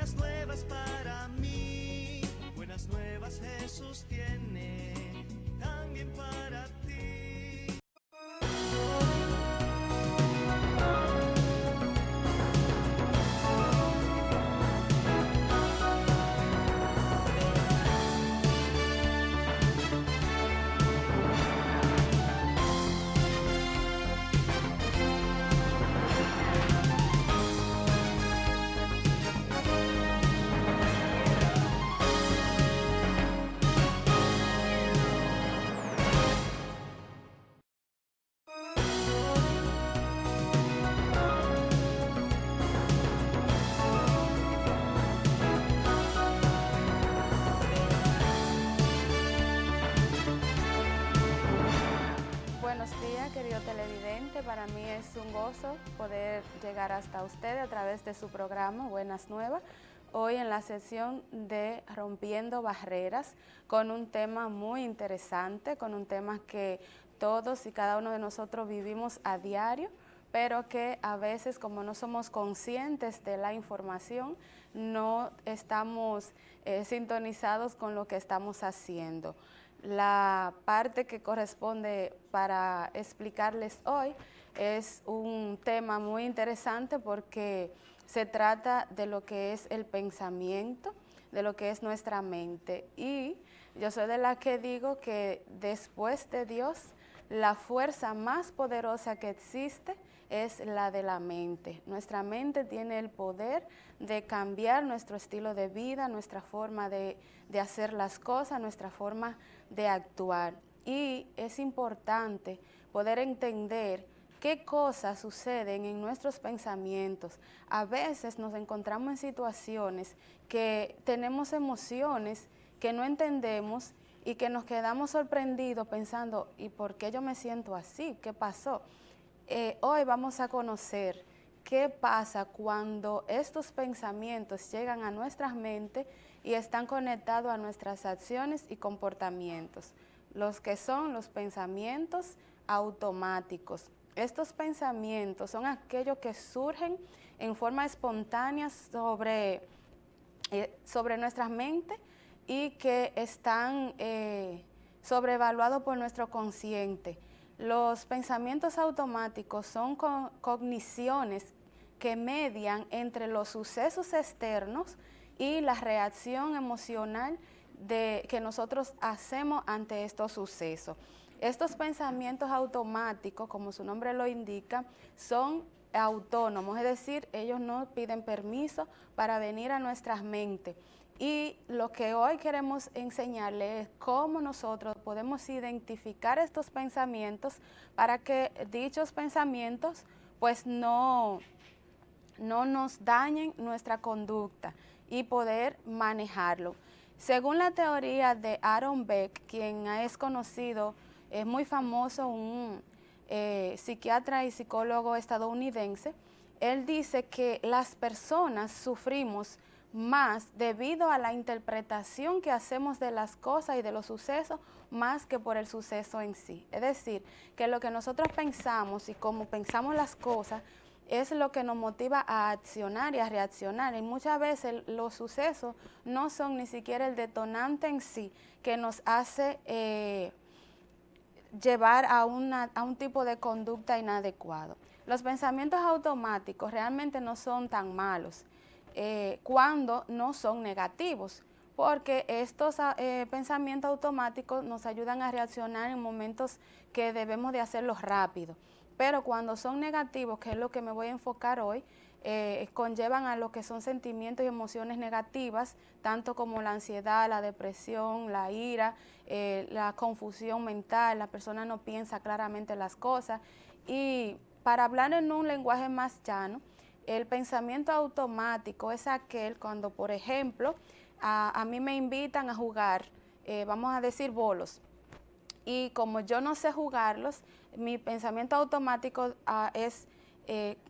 buenas nuevas para mí. Buenas nuevas Jesús tiene también para ti. Buenos días, querido televidente. Para mí es un gozo poder llegar hasta usted a través de su programa Buenas Nuevas. Hoy en la sesión de Rompiendo Barreras, con un tema muy interesante, con un tema que todos y cada uno de nosotros vivimos a diario, pero que a veces, como no somos conscientes de la información, no estamos sintonizados con lo que estamos haciendo. La parte que corresponde para explicarles hoy es un tema muy interesante porque se trata de lo que es el pensamiento, de lo que es nuestra mente. Y yo soy de la que digo que después de Dios, la fuerza más poderosa que existe es la de la mente. Nuestra mente tiene el poder de cambiar nuestro estilo de vida, nuestra forma de hacer las cosas, nuestra forma de actuar. Y es importante poder entender qué cosas suceden en nuestros pensamientos. A veces nos encontramos en situaciones que tenemos emociones que no entendemos y que nos quedamos sorprendidos pensando, ¿y por qué yo me siento así? ¿Qué pasó? Hoy vamos a conocer qué pasa cuando estos pensamientos llegan a nuestras mentes y están conectados a nuestras acciones y comportamientos, los que son los pensamientos automáticos. Estos pensamientos son aquellos que surgen en forma espontánea sobre nuestras mentes y que están sobrevaluados por nuestro consciente. Los pensamientos automáticos son cogniciones que median entre los sucesos externos y la reacción emocional que nosotros hacemos ante estos sucesos. Estos pensamientos automáticos, como su nombre lo indica, son autónomos, es decir, ellos no piden permiso para venir a nuestras mentes. Y lo que hoy queremos enseñarles es cómo nosotros podemos identificar estos pensamientos para que dichos pensamientos pues no nos dañen nuestra conducta y poder manejarlo. Según la teoría de Aaron Beck, quien es conocido, es muy famoso, un psiquiatra y psicólogo estadounidense, él dice que las personas sufrimos más debido a la interpretación que hacemos de las cosas y de los sucesos, más que por el suceso en sí. Es decir, que lo que nosotros pensamos y cómo pensamos las cosas es lo que nos motiva a accionar y a reaccionar. Y muchas veces los sucesos no son ni siquiera el detonante en sí que nos hace llevar a un tipo de conducta inadecuado. Los pensamientos automáticos realmente no son tan malos cuando no son negativos, porque estos pensamientos automáticos nos ayudan a reaccionar en momentos que debemos de hacerlos rápido. Pero cuando son negativos, que es lo que me voy a enfocar hoy, conllevan a lo que son sentimientos y emociones negativas, tanto como la ansiedad, la depresión, la ira, la confusión mental, la persona no piensa claramente las cosas. Y para hablar en un lenguaje más llano, el pensamiento automático es aquel cuando, por ejemplo, a mí me invitan a jugar, vamos a decir bolos, y como yo no sé jugarlos, mi pensamiento automático es,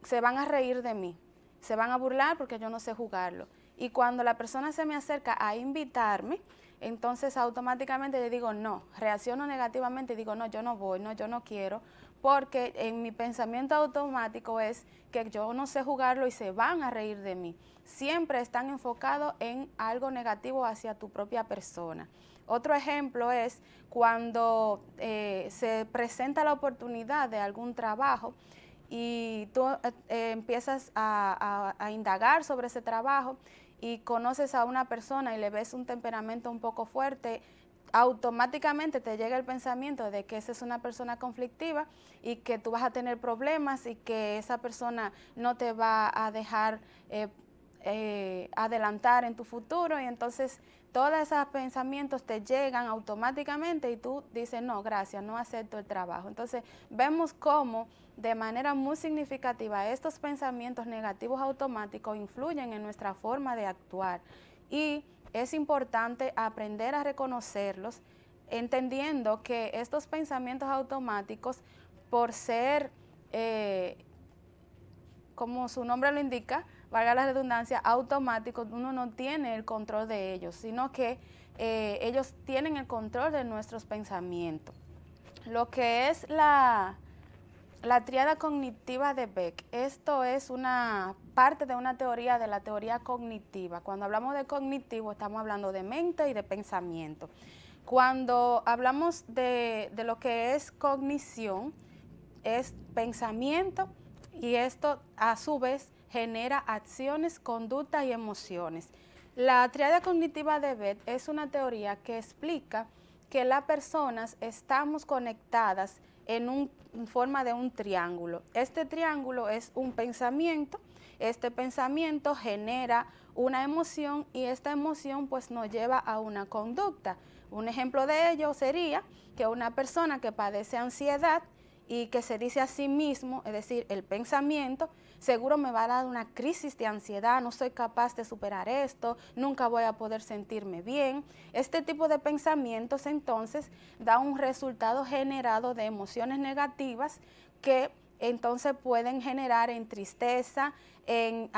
se van a reír de mí, se van a burlar porque yo no sé jugarlo. Y cuando la persona se me acerca a invitarme, entonces automáticamente le digo no, reacciono negativamente y digo no, yo no voy, no, yo no quiero, porque en mi pensamiento automático es que yo no sé jugarlo y se van a reír de mí. Siempre están enfocados en algo negativo hacia tu propia persona. Otro ejemplo es cuando se presenta la oportunidad de algún trabajo y tú empiezas a indagar sobre ese trabajo y conoces a una persona y le ves un temperamento un poco fuerte, automáticamente te llega el pensamiento de que esa es una persona conflictiva y que tú vas a tener problemas y que esa persona no te va a dejar adelantar en tu futuro, y entonces todos esos pensamientos te llegan automáticamente y tú dices, no, gracias, no acepto el trabajo. Entonces vemos cómo de manera muy significativa estos pensamientos negativos automáticos influyen en nuestra forma de actuar, y es importante aprender a reconocerlos, entendiendo que estos pensamientos automáticos, por ser, como su nombre lo indica, valga la redundancia, automáticos, uno no tiene el control de ellos, sino que ellos tienen el control de nuestros pensamientos. Lo que es la tríada cognitiva de Beck, esto es una parte de una teoría, de la teoría cognitiva. Cuando hablamos de cognitivo, estamos hablando de mente y de pensamiento. Cuando hablamos de lo que es cognición, es pensamiento, y esto a su vez genera acciones, conductas y emociones. La tríada cognitiva de Beck es una teoría que explica que las personas estamos conectadas en forma de un triángulo. Este triángulo es un pensamiento, este pensamiento genera una emoción y esta emoción pues nos lleva a una conducta. Un ejemplo de ello sería que una persona que padece ansiedad y que se dice a sí mismo, es decir, el pensamiento, seguro me va a dar una crisis de ansiedad, no soy capaz de superar esto, nunca voy a poder sentirme bien. Este tipo de pensamientos entonces da un resultado generado de emociones negativas que entonces pueden generar en tristeza, en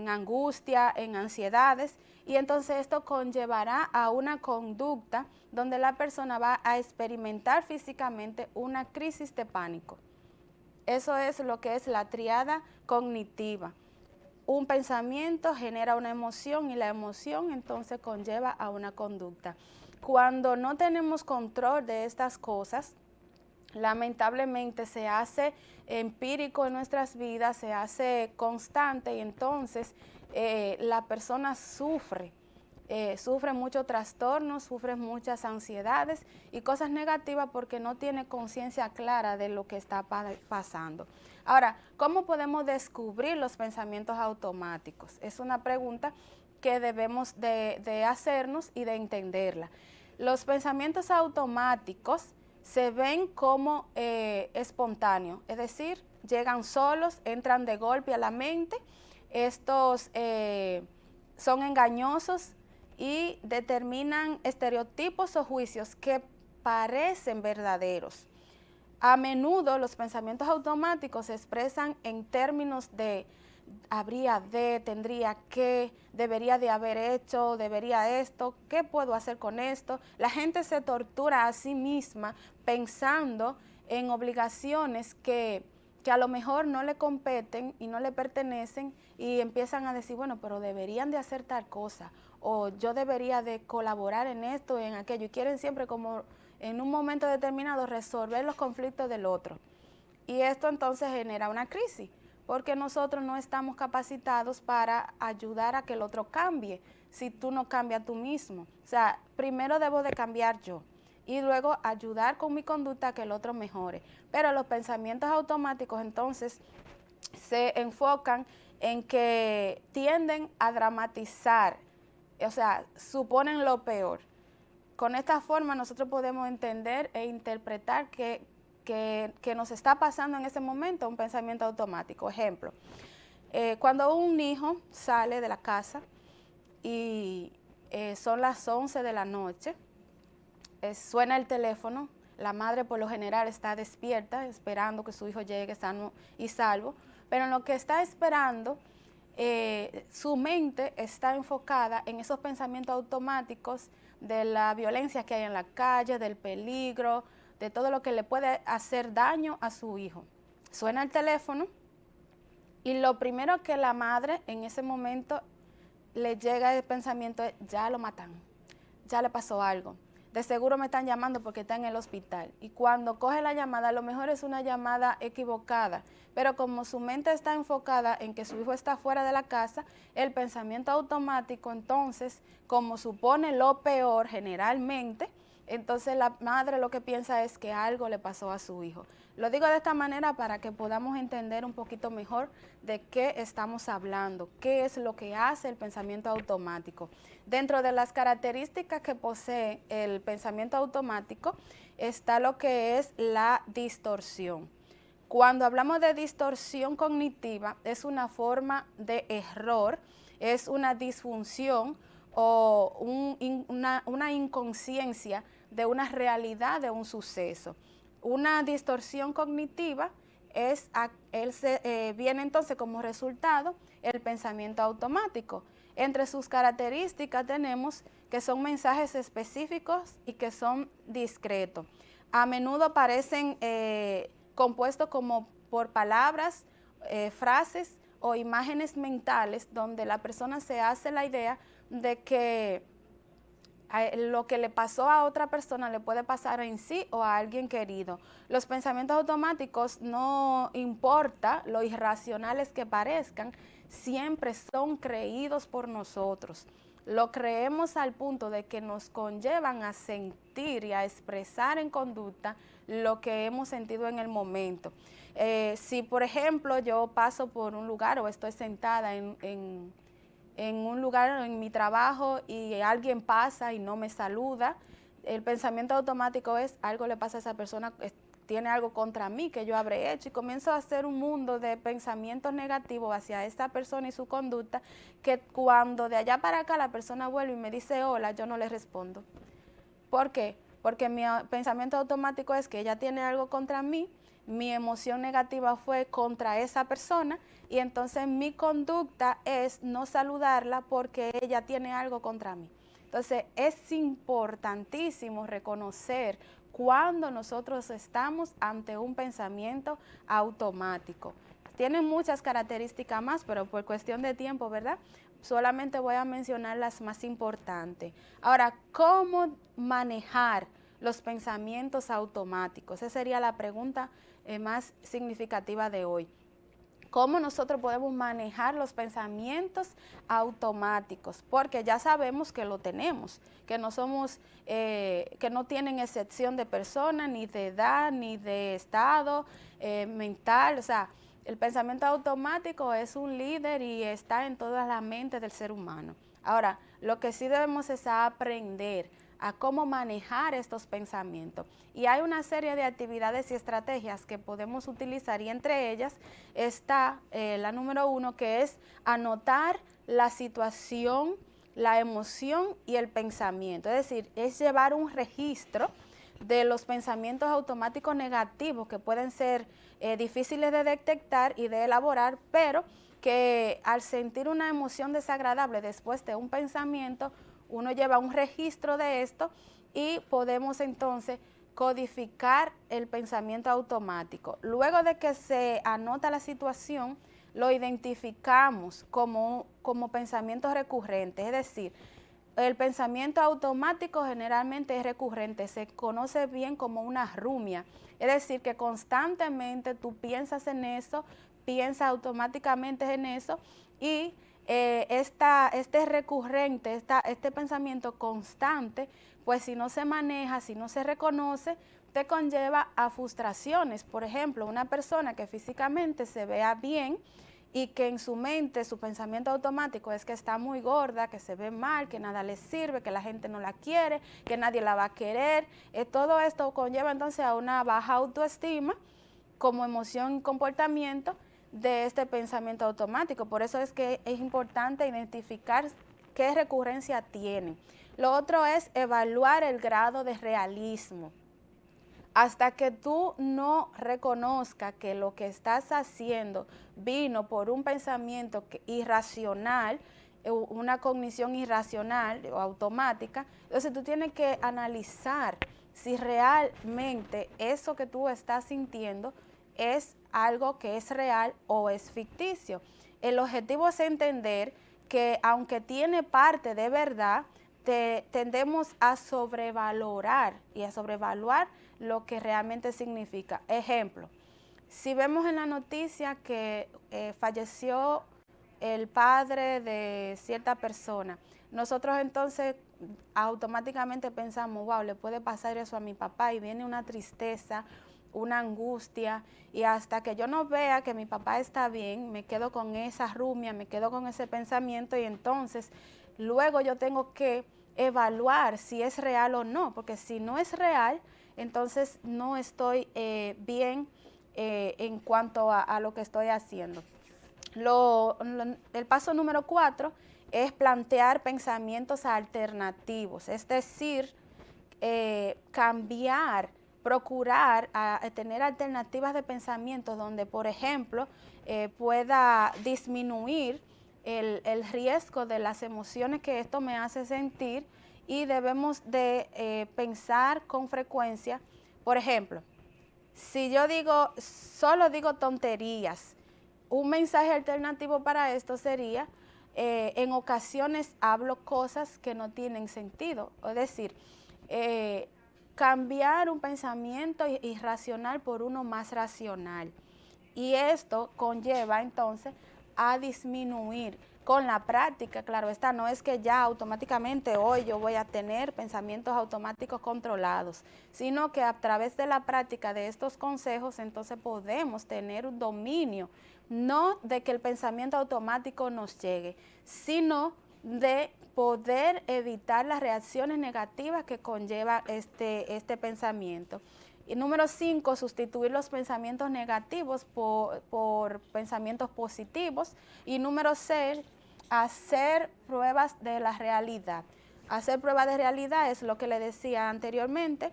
angustia, en ansiedades, y entonces esto conllevará a una conducta donde la persona va a experimentar físicamente una crisis de pánico. Eso es lo que es la tríada cognitiva. Un pensamiento genera una emoción y la emoción entonces conlleva a una conducta. Cuando no tenemos control de estas cosas, lamentablemente se hace empírico en nuestras vidas, se hace constante, y entonces la persona sufre muchos trastornos, sufre muchas ansiedades y cosas negativas porque no tiene conciencia clara de lo que está pasando. Ahora, ¿cómo podemos descubrir los pensamientos automáticos? Es una pregunta que debemos de hacernos y de entenderla. Los pensamientos automáticos se ven como espontáneos, es decir, llegan solos, entran de golpe a la mente. Estos son engañosos y determinan estereotipos o juicios que parecen verdaderos. A menudo los pensamientos automáticos se expresan en términos de habría de, tendría que, debería de haber hecho, debería esto, ¿qué puedo hacer con esto? La gente se tortura a sí misma pensando en obligaciones que a lo mejor no le competen y no le pertenecen, y empiezan a decir, bueno, pero deberían de hacer tal cosa, o yo debería de colaborar en esto, en aquello, y quieren siempre como en un momento determinado resolver los conflictos del otro. Y esto entonces genera una crisis, porque nosotros no estamos capacitados para ayudar a que el otro cambie, si tú no cambias tú mismo. O sea, primero debo de cambiar yo y luego ayudar con mi conducta a que el otro mejore. Pero los pensamientos automáticos entonces se enfocan en que tienden a dramatizar, o sea, suponen lo peor. Con esta forma nosotros podemos entender e interpretar que nos está pasando en ese momento un pensamiento automático. Ejemplo, cuando un hijo sale de la casa y son las 11 de la noche, suena el teléfono, la madre por lo general está despierta esperando que su hijo llegue sano y salvo, pero en lo que está esperando, su mente está enfocada en esos pensamientos automáticos de la violencia que hay en la calle, del peligro, de todo lo que le puede hacer daño a su hijo. Suena el teléfono y lo primero que la madre en ese momento le llega el pensamiento es, ya lo matan, ya le pasó algo. De seguro me están llamando porque está en el hospital. Y cuando coge la llamada, a lo mejor es una llamada equivocada, pero como su mente está enfocada en que su hijo está fuera de la casa, el pensamiento automático, entonces, como supone lo peor generalmente, entonces la madre lo que piensa es que algo le pasó a su hijo. Lo digo de esta manera para que podamos entender un poquito mejor de qué estamos hablando, qué es lo que hace el pensamiento automático. Dentro de las características que posee el pensamiento automático está lo que es la distorsión. Cuando hablamos de distorsión cognitiva, es una forma de error, es una disfunción o una inconsciencia de una realidad de un suceso. Una distorsión cognitiva viene entonces como resultado el pensamiento automático. Entre sus características tenemos que son mensajes específicos y que son discretos. A menudo parecen compuestos como por palabras, frases o imágenes mentales donde la persona se hace la idea de que lo que le pasó a otra persona le puede pasar en sí o a alguien querido. Los pensamientos automáticos, no importa lo irracionales que parezcan, siempre son creídos por nosotros. Lo creemos al punto de que nos conllevan a sentir y a expresar en conducta lo que hemos sentido en el momento. Si, por ejemplo, yo paso por un lugar o estoy sentada en un lugar en mi trabajo y alguien pasa y no me saluda, el pensamiento automático es, algo le pasa a esa persona, tiene algo contra mí que yo habré hecho, y comienzo a hacer un mundo de pensamientos negativos hacia esta persona y su conducta, que cuando de allá para acá la persona vuelve y me dice hola, yo no le respondo. ¿Por qué? Porque mi pensamiento automático es que ella tiene algo contra mí, mi emoción negativa fue contra esa persona y entonces mi conducta es no saludarla porque ella tiene algo contra mí. Entonces es importantísimo reconocer cuando nosotros estamos ante un pensamiento automático. Tienen muchas características más, pero por cuestión de tiempo, ¿verdad? Solamente voy a mencionar las más importantes. Ahora, ¿cómo manejar los pensamientos automáticos? Esa sería la pregunta más significativa de hoy. ¿Cómo nosotros podemos manejar los pensamientos automáticos? Porque ya sabemos que lo tenemos, que no somos, que no tienen excepción de persona, ni de edad, ni de estado mental. O sea, el pensamiento automático es un líder y está en toda la mente del ser humano. Ahora, lo que sí debemos es aprender a cómo manejar estos pensamientos. Y hay una serie de actividades y estrategias que podemos utilizar y entre ellas está la número 1, que es anotar la situación, la emoción y el pensamiento. Es decir, es llevar un registro de los pensamientos automáticos negativos que pueden ser difíciles de detectar y de elaborar, pero que al sentir una emoción desagradable después de un pensamiento, uno lleva un registro de esto y podemos entonces codificar el pensamiento automático. Luego de que se anota la situación, lo identificamos como pensamientos recurrentes, es decir, el pensamiento automático generalmente es recurrente, se conoce bien como una rumia, es decir, que constantemente tú piensas en eso, piensas automáticamente en eso y este recurrente, este pensamiento constante, pues si no se maneja, si no se reconoce, te conlleva a frustraciones. Por ejemplo, una persona que físicamente se vea bien y que en su mente, su pensamiento automático es que está muy gorda, que se ve mal, que nada le sirve, que la gente no la quiere, que nadie la va a querer. Todo esto conlleva entonces a una baja autoestima como emoción y comportamiento de este pensamiento automático. Por eso es que es importante identificar qué recurrencia tiene. Lo otro es evaluar el grado de realismo. Hasta que tú no reconozcas que lo que estás haciendo vino por un pensamiento irracional, una cognición irracional o automática, entonces tú tienes que analizar si realmente eso que tú estás sintiendo es algo que es real o es ficticio. El objetivo es entender que aunque tiene parte de verdad, tendemos a sobrevalorar y a sobrevaluar lo que realmente significa. Ejemplo, si vemos en la noticia que falleció el padre de cierta persona, nosotros entonces automáticamente pensamos, wow, le puede pasar eso a mi papá, y viene una tristeza, una angustia, y hasta que yo no vea que mi papá está bien, me quedo con esa rumia, me quedo con ese pensamiento, y entonces luego yo tengo que evaluar si es real o no, porque si no es real, entonces no estoy bien en cuanto a lo que estoy haciendo. El paso número 4 es plantear pensamientos alternativos, es decir, cambiar, procurar tener alternativas de pensamiento donde, por ejemplo, pueda disminuir el riesgo de las emociones que esto me hace sentir, y debemos de pensar con frecuencia. Por ejemplo, si yo solo digo tonterías, un mensaje alternativo para esto sería, en ocasiones hablo cosas que no tienen sentido, es decir, cambiar un pensamiento irracional por uno más racional. Y esto conlleva entonces a disminuir con la práctica. Claro, esta no es que ya automáticamente hoy yo voy a tener pensamientos automáticos controlados, sino que a través de la práctica de estos consejos entonces podemos tener un dominio, no de que el pensamiento automático nos llegue, sino de poder evitar las reacciones negativas que conlleva este pensamiento. Y número 5, sustituir los pensamientos negativos por pensamientos positivos. Y número 6, hacer pruebas de la realidad. Hacer pruebas de realidad es lo que le decía anteriormente,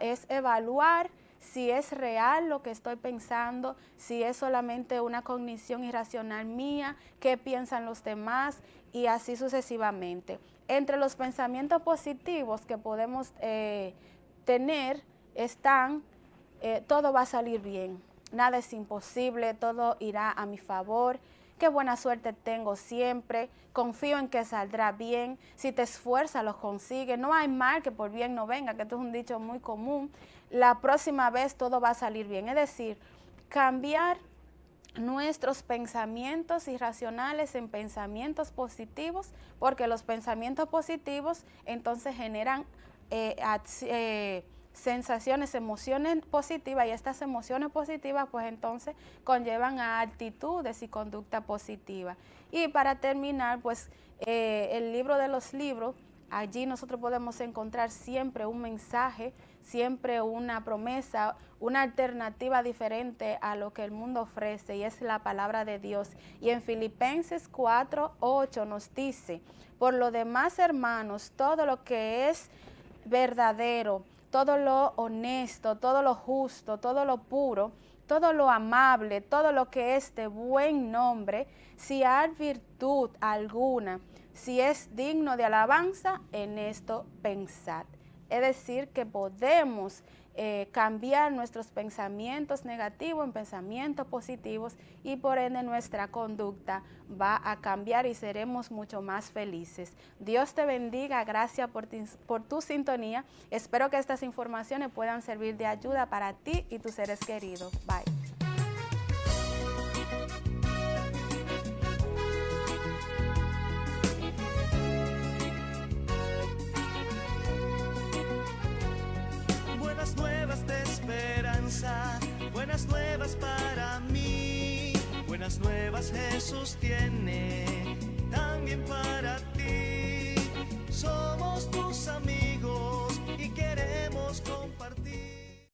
es evaluar si es real lo que estoy pensando, si es solamente una cognición irracional mía, qué piensan los demás, y así sucesivamente. Entre los pensamientos positivos que podemos tener están, todo va a salir bien, nada es imposible, todo irá a mi favor, qué buena suerte tengo siempre, confío en que saldrá bien, si te esfuerzas lo consigues, no hay mal que por bien no venga, que esto es un dicho muy común, la próxima vez todo va a salir bien. Es decir, cambiar nuestros pensamientos irracionales en pensamientos positivos, porque los pensamientos positivos entonces generan sensaciones, emociones positivas, y estas emociones positivas pues entonces conllevan a actitudes y conducta positiva. Y para terminar, pues el libro de los libros, allí nosotros podemos encontrar siempre un mensaje, siempre una promesa, una alternativa diferente a lo que el mundo ofrece, y es la palabra de Dios. Y en Filipenses 4:8 nos dice: por lo demás, hermanos, todo lo que es verdadero, todo lo honesto, todo lo justo, todo lo puro, todo lo amable, todo lo que es de buen nombre, si hay virtud alguna, si es digno de alabanza, en esto pensad. Es decir, que podemos cambiar nuestros pensamientos negativos en pensamientos positivos, y por ende nuestra conducta va a cambiar y seremos mucho más felices. Dios te bendiga, gracias por tu sintonía. Espero que estas informaciones puedan servir de ayuda para ti y tus seres queridos. Bye. Buenas nuevas de esperanza, buenas nuevas para mí, buenas nuevas Jesús tiene.